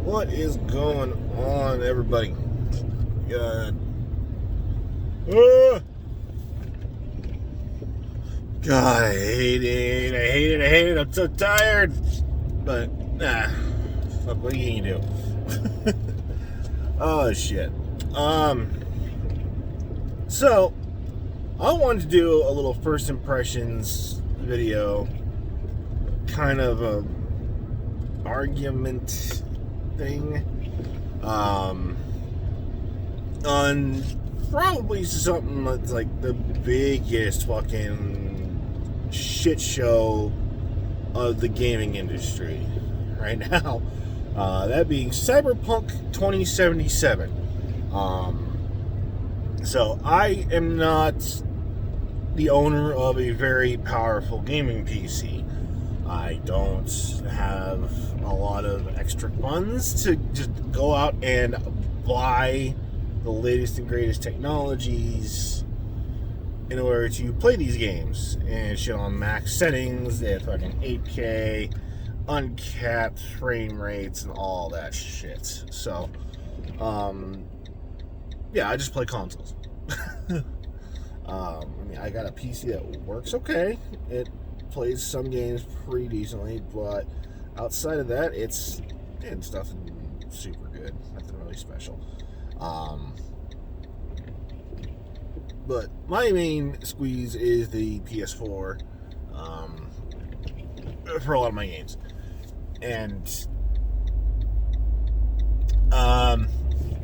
What is going on, everybody? God. God, I hate it. I'm so tired. But, fuck, what can you do? Oh, shit. So, I wanted to do a little first impressions video. Kind of a argument thing. On probably something that's like the biggest fucking shit show of the gaming industry right now. That being Cyberpunk 2077. So I am not the owner of a very powerful gaming PC. I don't have a lot of extra funds to just go out and buy the latest and greatest technologies in order to play these games and shit on max settings at fucking 8K, uncapped frame rates, and all that shit. So, yeah, I just play consoles. I got a PC that works okay. It plays some games pretty decently, but outside of that, it's nothing super good, nothing really special. But my main squeeze is the PS4 for a lot of my games. And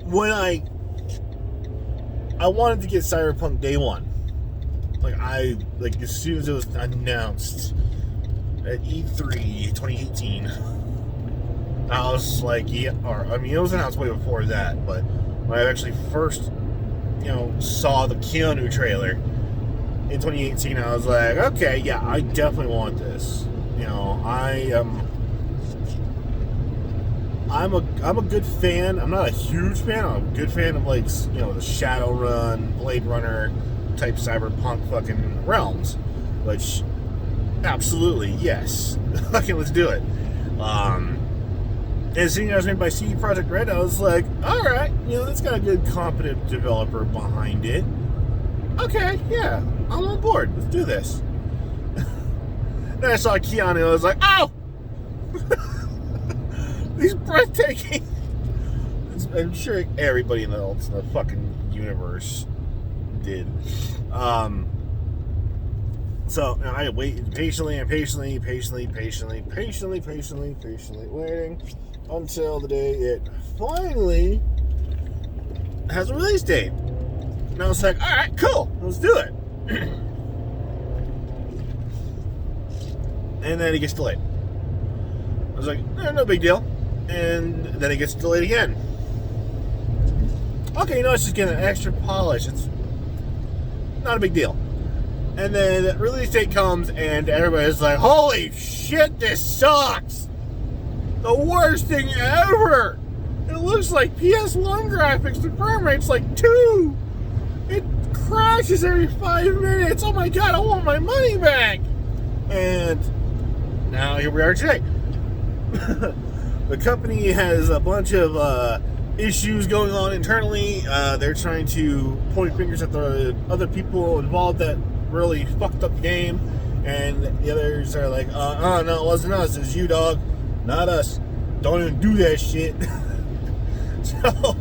when I wanted to get Cyberpunk day one. As soon as it was announced at E3 2018, I was like, yeah, it was announced way before that, but when I actually first, saw the Keanu trailer in 2018, I was like, okay, yeah, I definitely want this. I'm a good fan. I'm not a huge fan. I'm a good fan of the Shadowrun, Blade Runner type Cyberpunk fucking realms, which absolutely yes. Okay, let's do it. And seeing it was made by CD Projekt Red, I was like, all right, it's got a good competent developer behind it. Okay, yeah, I'm on board. Let's do this. Then I saw Keanu, I was like, oh. He's breathtaking. I'm sure everybody else in the fucking universe did. So I waited patiently waiting until the day it finally has a release date. And I was like, all right, cool, let's do it. And then it gets delayed. I was like, no big deal. And then it gets delayed again. Okay, it's just getting an extra polish. It's not a big deal. And then the release date comes, and everybody's like, holy shit, this sucks! The worst thing ever! It looks like PS1 graphics, the frame rate's like 2! It crashes every 5 minutes! Oh my god, I want my money back! And now here we are today. The company has a bunch of issues going on internally. They're trying to point fingers at the other people involved that really fucked up the game, and the others are like, no, it wasn't us, it's you, dog, not us. Don't even do that shit. So,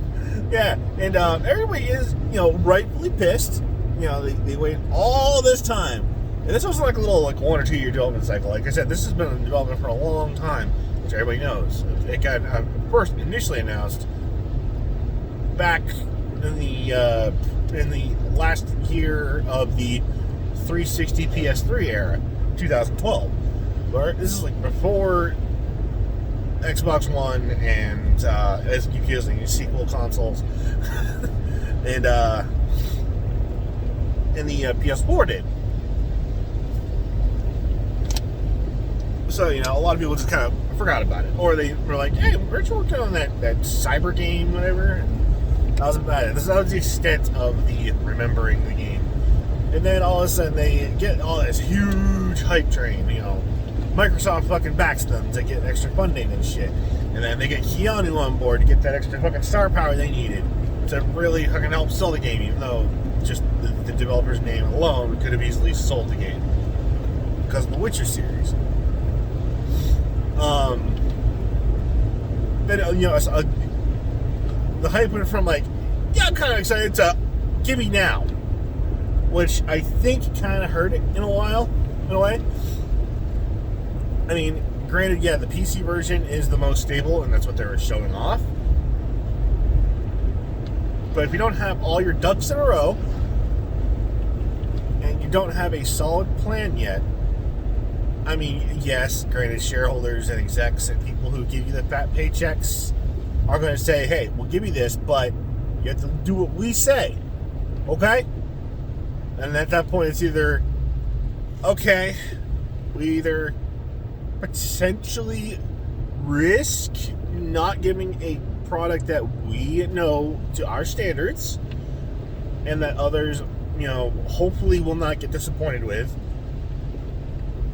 yeah, and everybody is, rightfully pissed. They waited all this time, and this wasn't like a little 1 or 2 year development cycle. Like I said, this has been in development for a long time, which everybody knows. It got first initially announced back in the last year of the 360 PS3 era, 2012. But this is before Xbox One and as you can see, sequel consoles, and the PS4 did. So a lot of people just kind of forgot about it, or they were like, "Hey, weren't you working on that cyber game, whatever?" And that was about it. That was the extent of the remembering the game. And then all of a sudden they get all this huge hype train, Microsoft fucking backs them to get extra funding and shit. And then they get Keanu on board to get that extra fucking star power they needed to really fucking help sell the game, even though just the developer's name alone could have easily sold the game because of the Witcher series. Then the hype went from like, yeah, I'm kind of excited to give me now, which I think kind of hurt it in a way. I mean, granted, yeah, the PC version is the most stable, and that's what they were showing off. But if you don't have all your ducks in a row, and you don't have a solid plan yet, I mean, yes, granted, shareholders and execs and people who give you the fat paychecks are going to say, hey, we'll give you this, but you have to do what we say, okay? And at that point, it's either, okay, we either potentially risk not giving a product that we know to our standards and that others, hopefully will not get disappointed with,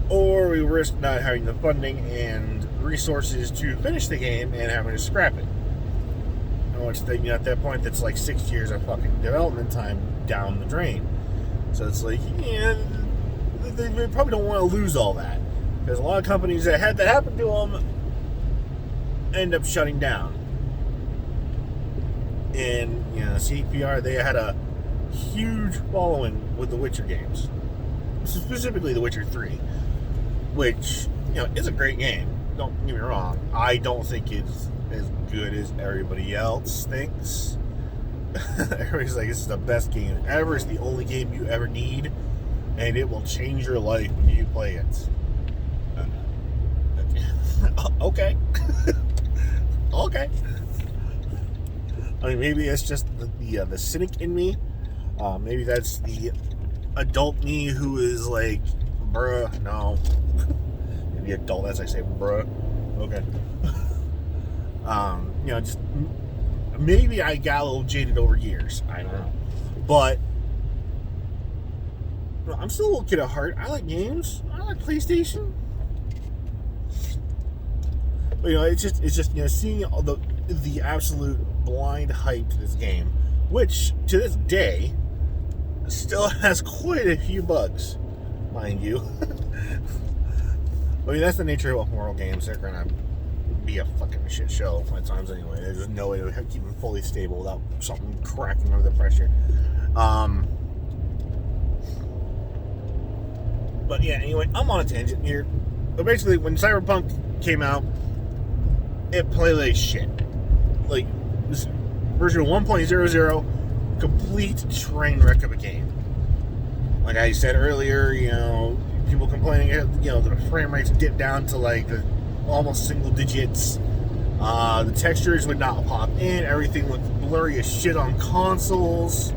or we risk not having the funding and resources to finish the game and having to scrap it. Which, at that point, that's like 6 years of fucking development time down the drain. So it's like, yeah, they probably don't want to lose all that. Because a lot of companies that had that happen to them end up shutting down. And, CPR, they had a huge following with the Witcher games. Specifically The Witcher 3. Which, is a great game. Don't get me wrong. I don't think it's as good as everybody else thinks. Everybody's like, this is the best game ever. It's the only game you ever need. And it will change your life when you play it. Okay. Okay. I mean, maybe it's just the cynic in me. Maybe that's the adult me who is like, bruh, no. The adult, as I say, bruh. Okay. Just maybe I got a little jaded over years. I don't know. But I'm still a little kid at heart. I like games. I like PlayStation. But it's just seeing all the absolute blind hype to this game, which to this day still has quite a few bugs, mind you. I mean, that's the nature of open world games. They're gonna be a fucking shit show at times anyway. There's no way to keep them fully stable without something cracking under the pressure. But yeah, anyway, I'm on a tangent here. But basically, when Cyberpunk came out, it played like shit. Like, this version 1.00, complete train wreck of a game. Like I said earlier, people complaining, the frame rates dipped down to like the almost single digits. The textures would not pop in. Everything looked blurry as shit on consoles.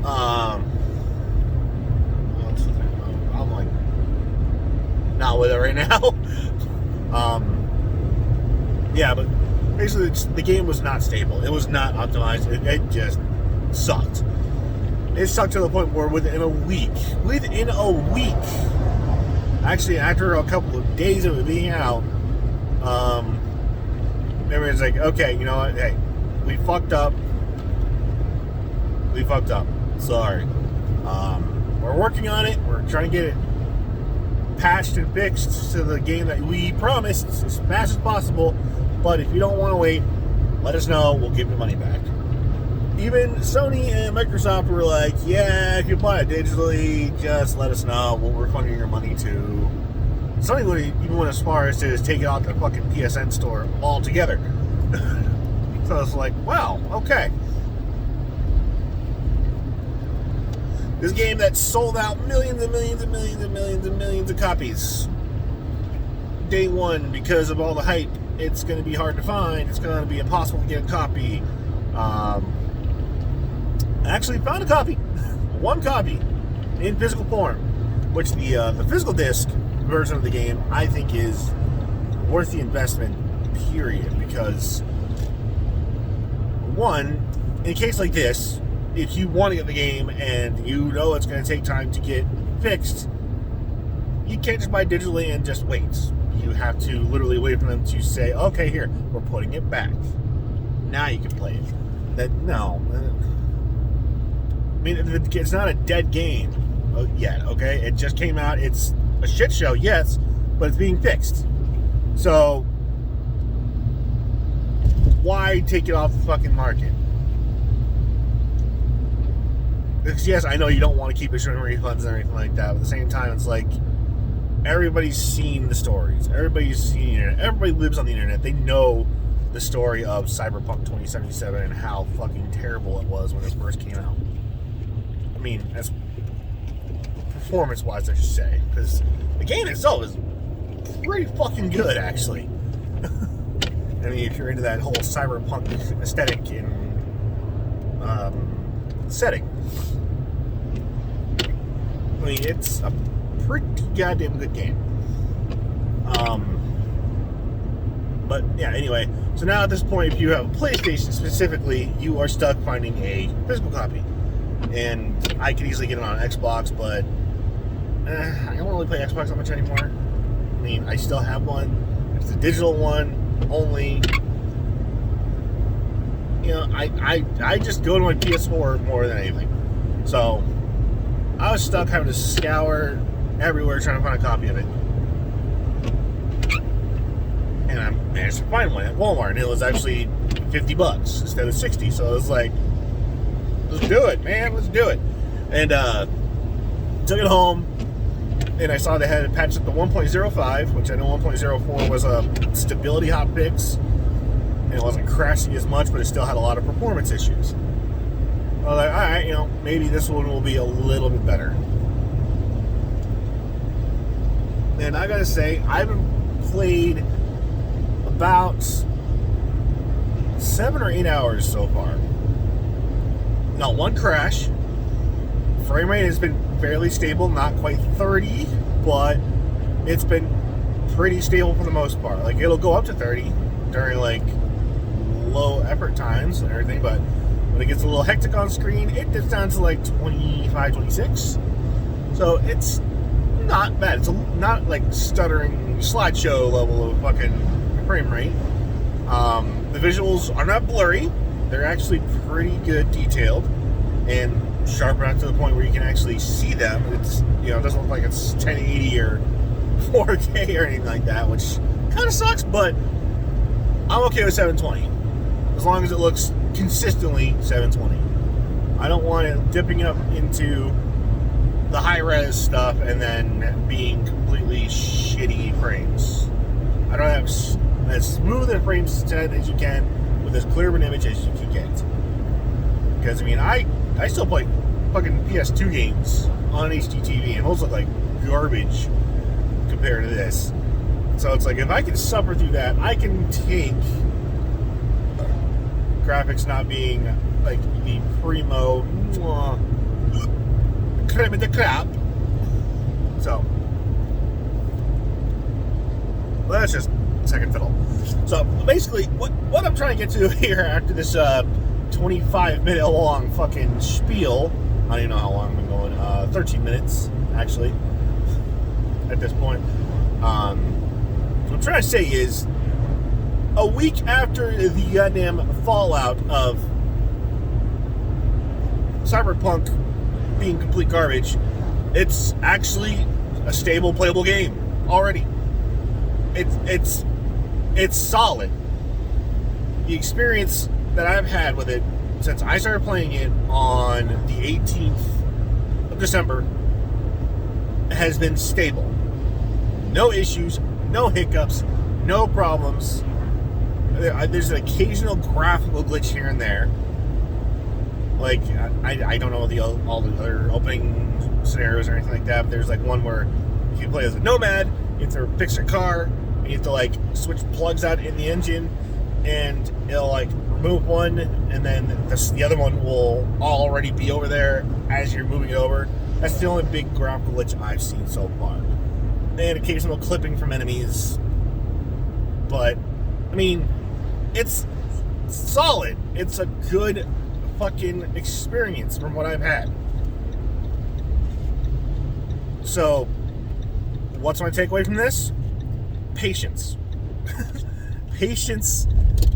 I'm like not with it right now. Yeah, but basically the game was not stable. It was not optimized. It just sucked. It sucked to the point where within a week, actually after a couple of days of it being out, everyone's like, okay, you know what, hey, we fucked up. Sorry. We're working on it. We're trying to get it patched and fixed to the game that we promised as fast as possible. But if you don't want to wait, let us know. We'll give you money back. Even Sony and Microsoft were like, yeah, if you buy it digitally, just let us know. We'll refund you your money too. Sony would even went as far as to just take it out the fucking PSN store altogether. So it's like, wow, okay. This game that sold out millions and millions and millions and millions and millions of copies. Day one, because of all the hype, it's going to be hard to find. It's going to be impossible to get a copy. I actually found a copy. One copy in physical form, which the physical disc version of the game I think is worth the investment, period. Because one, in a case like this, if you want to get the game and you know it's going to take time to get fixed, you can't just buy digitally and just wait. You have to literally wait for them to say, okay, here, we're putting it back. Now you can play it. No. I mean, it's not a dead game yet, okay? It just came out. It's a shit show, yes, but it's being fixed. So, why take it off the fucking market? Because, yes, I know you don't want to keep issuing refunds and everything like that, but at the same time, it's like, everybody's seen the stories. Everybody's seen the internet. Everybody lives on the internet. They know the story of Cyberpunk 2077 and how fucking terrible it was when it first came out. I mean, as performance-wise, I should say, because the game itself is pretty fucking good, actually. I mean, if you're into that whole cyberpunk aesthetic and setting, I mean, it's a pretty goddamn good game. But yeah, anyway, so now at this point, if you have a PlayStation specifically, you are stuck finding a physical copy. And I could easily get it on Xbox, but I don't really play Xbox that much anymore. I mean, I still have one. It's a digital one only. You know, I just go to my PS4 more than anything. So I was stuck having to scour everywhere trying to find a copy of it. And I managed to find one at Walmart, and it was actually $50 instead of $60. So I was like, let's do it, man, let's do it. And took it home, and I saw they had patched up to 1.05, which I know 1.04 was a stability hotfix, and it wasn't crashing as much, but it still had a lot of performance issues. I was like, alright, you know, maybe this one will be a little bit better. And I gotta say, I haven't played about 7 or 8 hours so far. Not one crash. Frame rate has been fairly stable, not quite 30, but it's been pretty stable for the most part. Like, it'll go up to 30 during, like, low effort times and everything, but when it gets a little hectic on screen, it dips down to, like, 25, 26. So, it's not bad. It's not, like, stuttering slideshow level of fucking frame rate. The visuals are not blurry. They're actually pretty good detailed and sharp enough to the point where you can actually see them. It's, you know, it doesn't look like it's 1080 or 4K or anything like that, which kind of sucks, but I'm okay with 720 as long as it looks consistently 720. I don't want it dipping up into the high-res stuff and then being completely shitty frames. I'd rather have as smooth a frame set as you can with as clear of an image as you can get. Because, I mean, I still play fucking PS2 games on HDTV, and those look like garbage compared to this. So it's like, if I can suffer through that, I can take graphics not being like the primo creme de crap. So, well, that's just second fiddle. So basically, what I'm trying to get to here after this 25-minute long fucking spiel, I don't even know how long I've been going, 13 minutes actually at this point. What I'm trying to say is, a week after the goddamn fallout of Cyberpunk being complete garbage, it's actually a stable, playable game already. It's solid. The experience that I've had with it since I started playing it on the 18th of December has been stable. No issues, no hiccups, no problems. There's an occasional graphical glitch here and there. Like, I don't know all the other opening scenarios or anything like that, but there's like one where if you play as a nomad, you have to fix your car, and you have to like switch plugs out in the engine, and it'll like remove one, and then the other one will already be over there as you're moving it over. That's the only big graphical glitch I've seen so far. And occasional clipping from enemies. But, I mean, it's solid. It's a good fucking experience from what I've had. So, what's my takeaway from this? Patience. Patience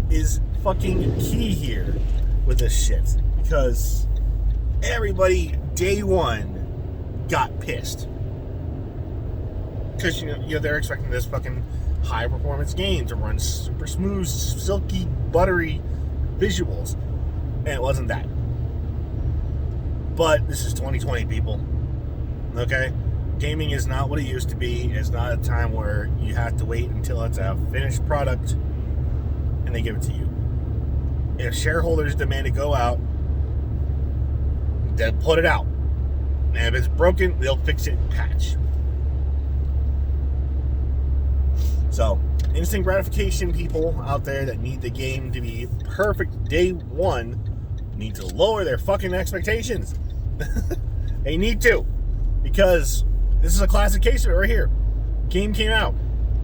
is fucking key here with this shit. Because everybody, day one, got pissed. Because, you know, they're expecting this fucking high-performance game to run super smooth, silky, buttery visuals. And it wasn't that. But this is 2020, people. Okay? Gaming is not what it used to be. It's not a time where you have to wait until it's a finished product and they give it to you. If shareholders demand to go out, then put it out. And if it's broken, they'll fix it and patch. So, instant gratification people out there that need the game to be perfect day one need to lower their fucking expectations. They need to. Because this is a classic case of it right here. Game came out.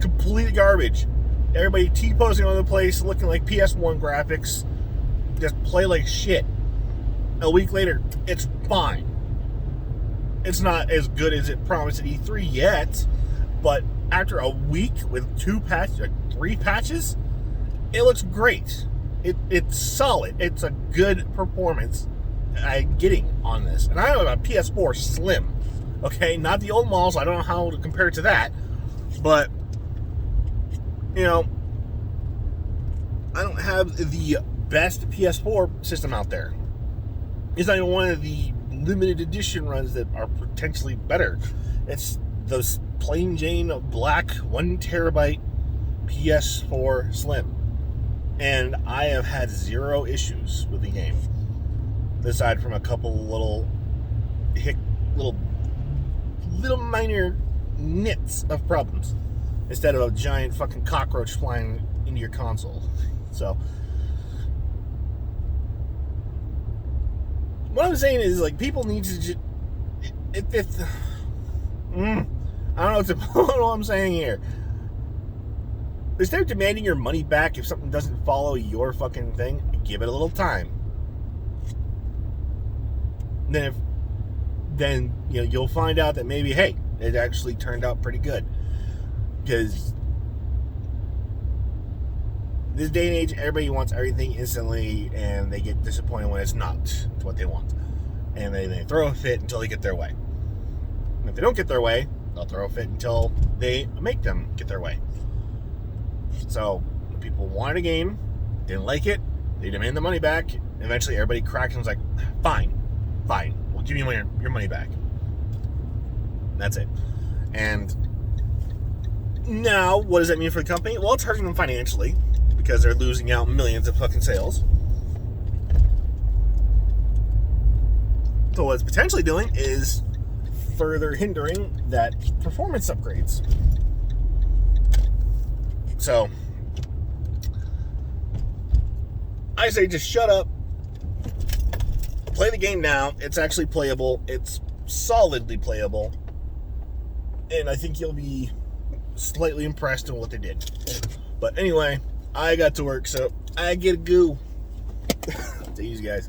Complete garbage. Everybody T-posing on the place, looking like PS1 graphics. Just play like shit. A week later, it's fine. It's not as good as it promised at E3 yet, but after a week with 3 patches, it looks great. It's solid. It's a good performance I'm getting on this. And I have a PS4 Slim. Okay, not the old models. I don't know how to compare it to that. But, you know, I don't have the best PS4 system out there. It's not even one of the limited edition runs that are potentially better. It's those plain Jane black 1 terabyte PS4 Slim. And I have had 0 issues with the game. Aside from a couple little minor nits of problems. Instead of a giant fucking cockroach flying into your console. So, what I'm saying is, like, people need to just... I don't know what I'm saying here. Instead of demanding your money back if something doesn't follow your fucking thing, give it a little time. Then you know, you'll find out that maybe, hey, it actually turned out pretty good. Because this day and age, everybody wants everything instantly, and they get disappointed when it's not what they want. And they throw a fit until they get their way. And if they don't get their way, they'll throw a fit until they make them get their way. So, when people wanted a game, didn't like it, they demand the money back, and eventually everybody cracks and was like, fine, we'll give you your money back. That's it. And now, what does that mean for the company? Well, it's hurting them financially, because they're losing out millions of fucking sales. So what it's potentially doing is further hindering that performance upgrades. So, I say just shut up, play the game now. It's actually playable. It's solidly playable. And I think you'll be slightly impressed in what they did. But anyway, I got to work, so I get a go. See you guys.